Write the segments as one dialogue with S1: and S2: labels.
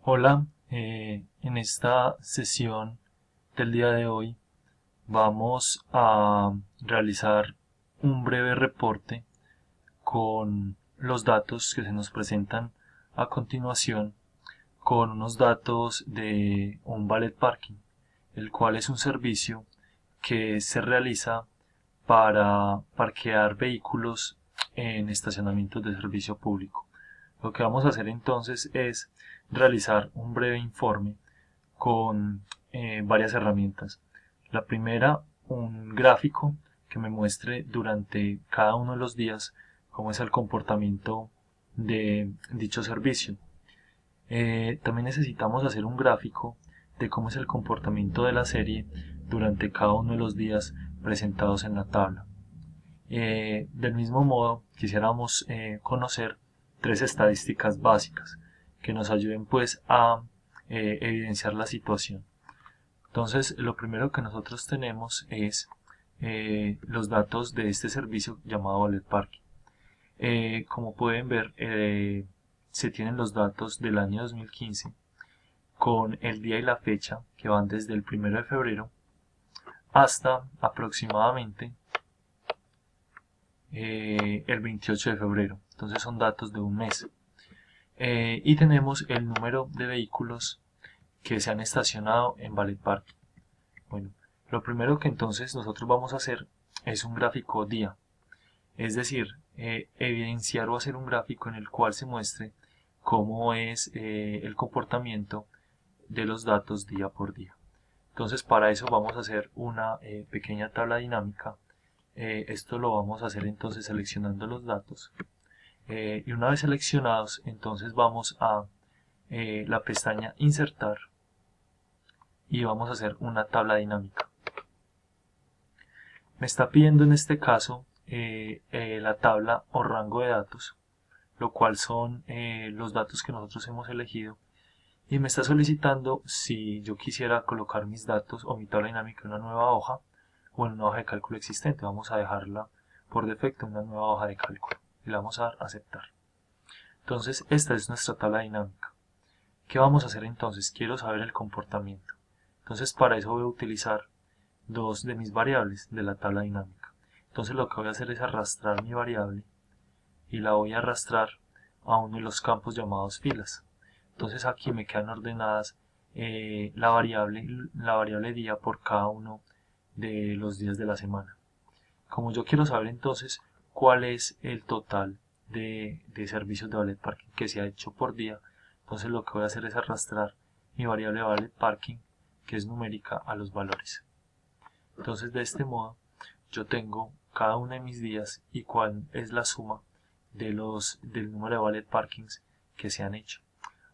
S1: Hola, en esta sesión del día de hoy vamos a realizar un breve reporte con los datos que se nos presentan a continuación, con unos datos de un valet parking, el cual es un servicio que se realiza para parquear vehículos en estacionamientos de servicio público. Lo que vamos a hacer entonces es realizar un breve informe con varias herramientas. La primera, un gráfico que me muestre durante cada uno de los días cómo es el comportamiento de dicho servicio. También necesitamos hacer un gráfico de cómo es el comportamiento de la serie durante cada uno de los días presentados en la tabla. Del mismo modo, quisiéramos conocer tres estadísticas básicas que nos ayuden pues a evidenciar la situación. Entonces, lo primero que nosotros tenemos es los datos de este servicio llamado Valet Parking. Como pueden ver, se tienen los datos del año 2015 con el día y la fecha que van desde el 1 de febrero hasta aproximadamente el 28 de febrero. Entonces son datos de un mes. Y tenemos el número de vehículos que se han estacionado en Valet Parking. Bueno, lo primero que entonces nosotros vamos a hacer es un gráfico día. Es decir, evidenciar o hacer un gráfico en el cual se muestre cómo es el comportamiento de los datos día por día. Entonces para eso vamos a hacer una pequeña tabla dinámica. Esto lo vamos a hacer entonces seleccionando los datos. Y una vez seleccionados, entonces vamos a la pestaña Insertar y vamos a hacer una tabla dinámica. Me está pidiendo en este caso la tabla o rango de datos, lo cual son los datos que nosotros hemos elegido, y me está solicitando si yo quisiera colocar mis datos o mi tabla dinámica en una nueva hoja o en una hoja de cálculo existente. Vamos a dejarla por defecto en una nueva hoja de cálculo y le vamos a dar a aceptar. Entonces esta es nuestra tabla dinámica. ¿Qué vamos a hacer entonces? Quiero saber el comportamiento. Entonces para eso voy a utilizar dos de mis variables de la tabla dinámica. Entonces lo que voy a hacer es arrastrar mi variable y la voy a arrastrar a uno de los campos llamados filas. Entonces aquí me quedan ordenadas la variable día por cada uno de los días de la semana. Como yo quiero saber entonces cuál es el total de servicios de valet parking que se ha hecho por día, entonces lo que voy a hacer es arrastrar mi variable valet parking, que es numérica, a los valores. Entonces de este modo yo tengo cada uno de mis días y cuál es la suma del número de valet parkings que se han hecho.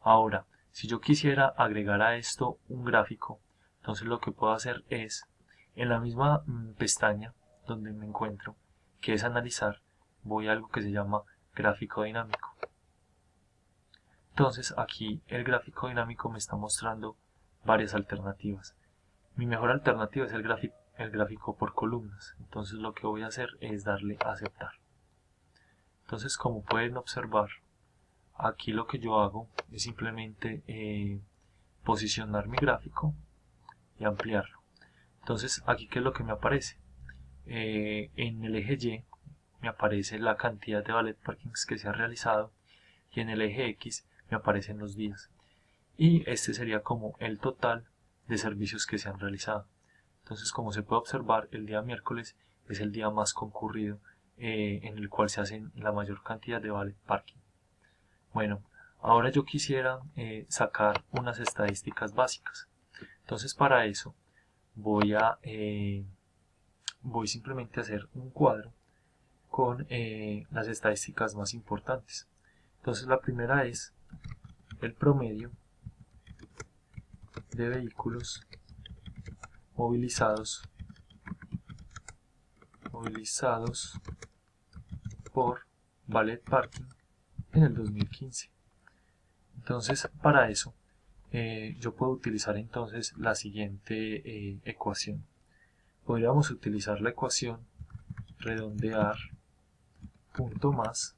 S1: Ahora, si yo quisiera agregar a esto un gráfico, entonces lo que puedo hacer es, en la misma pestaña donde me encuentro, que es analizar, voy a algo que se llama gráfico dinámico. Entonces aquí el gráfico dinámico me está mostrando varias alternativas. Mi mejor alternativa es el gráfico por columnas. Entonces lo que voy a hacer es darle a aceptar. Entonces, como pueden observar, aquí lo que yo hago es simplemente posicionar mi gráfico y ampliarlo. Entonces aquí, ¿qué es lo que me aparece? En el eje Y me aparece la cantidad de valet parkings que se ha realizado y en el eje X me aparecen los días. Y este sería como el total de servicios que se han realizado. Entonces, como se puede observar, el día miércoles es el día más concurrido en el cual se hacen la mayor cantidad de valet parking. Bueno, ahora yo quisiera sacar unas estadísticas básicas. Entonces para eso voy simplemente a hacer un cuadro con las estadísticas más importantes. Entonces la primera es el promedio de vehículos movilizados por valet parking en el 2015. Entonces para eso yo puedo utilizar entonces la siguiente ecuación. Podríamos utilizar la ecuación redondear punto más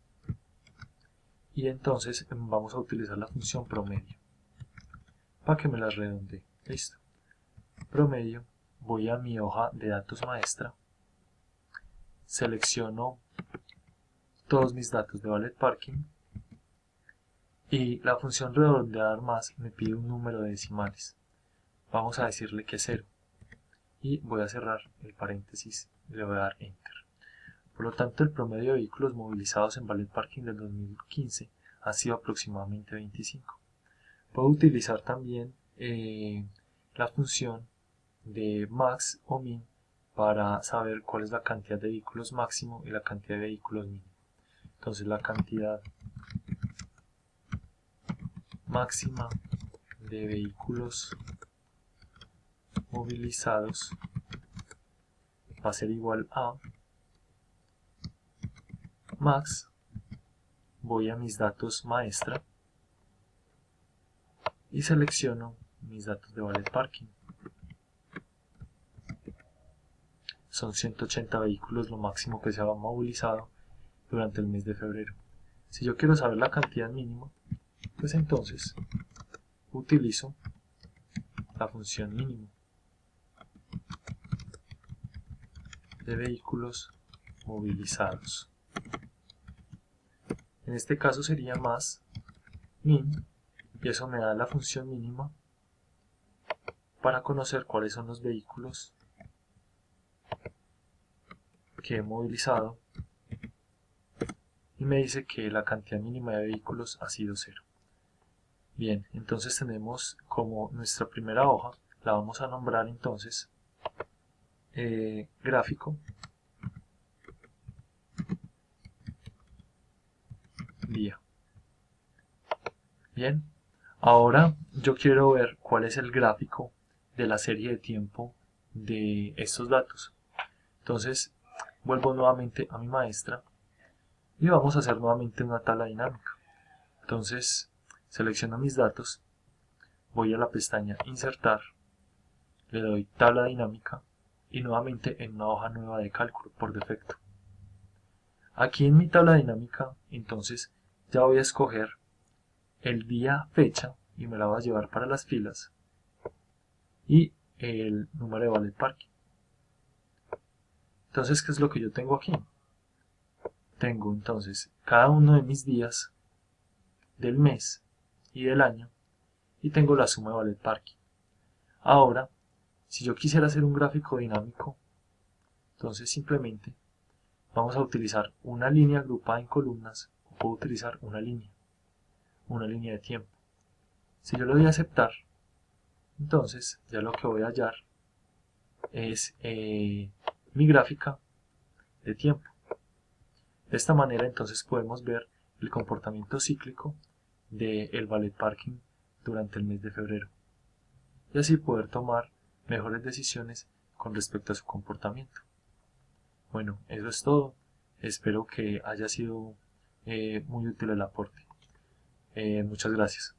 S1: y entonces vamos a utilizar la función promedio. para que me las redondee. Listo. Promedio, voy a mi hoja de datos maestra, selecciono todos mis datos de valet parking y la función redondear más me pide un número de decimales. Vamos a decirle que es 0 y voy a cerrar el paréntesis y le voy a dar enter. Por lo tanto, el promedio de vehículos movilizados en valet parking del 2015 ha sido aproximadamente 25. Puedo utilizar también la función de max o min para saber cuál es la cantidad de vehículos máximo y la cantidad de vehículos mínimo. Entonces la cantidad máxima de vehículos movilizados va a ser igual a max, voy a mis datos maestra y selecciono mis datos de valet parking. Son 180 vehículos lo máximo que se ha movilizado durante el mes de febrero. Si yo quiero saber la cantidad mínima, pues entonces utilizo la función mínimo de vehículos movilizados. En este caso sería más min y eso me da la función mínima para conocer cuáles son los vehículos que he movilizado y me dice que la cantidad mínima de vehículos ha sido 0. Bien, entonces tenemos como nuestra primera hoja, la vamos a nombrar entonces gráfico día. Bien, ahora yo quiero ver cuál es el gráfico de la serie de tiempo de estos datos. Entonces vuelvo nuevamente a mi maestra y vamos a hacer nuevamente una tabla dinámica. Entonces selecciono mis datos, voy a la pestaña insertar, le doy tabla dinámica y nuevamente en una hoja nueva de cálculo por defecto. Aquí en mi tabla dinámica entonces ya voy a escoger el día fecha y me la voy a llevar para las filas y el número de valet parking. Entonces, ¿qué es lo que yo tengo aquí? Tengo entonces cada uno de mis días del mes y del año y tengo la suma de valet parking. Ahora, si yo quisiera hacer un gráfico dinámico, entonces simplemente vamos a utilizar una línea agrupada en columnas o puedo utilizar una línea de tiempo. Si yo le doy a aceptar, entonces ya lo que voy a hallar es mi gráfica de tiempo. De esta manera entonces podemos ver el comportamiento cíclico del valet parking durante el mes de febrero y así poder tomar mejores decisiones con respecto a su comportamiento. Bueno, eso es todo. Espero que haya sido muy útil el aporte. Muchas gracias.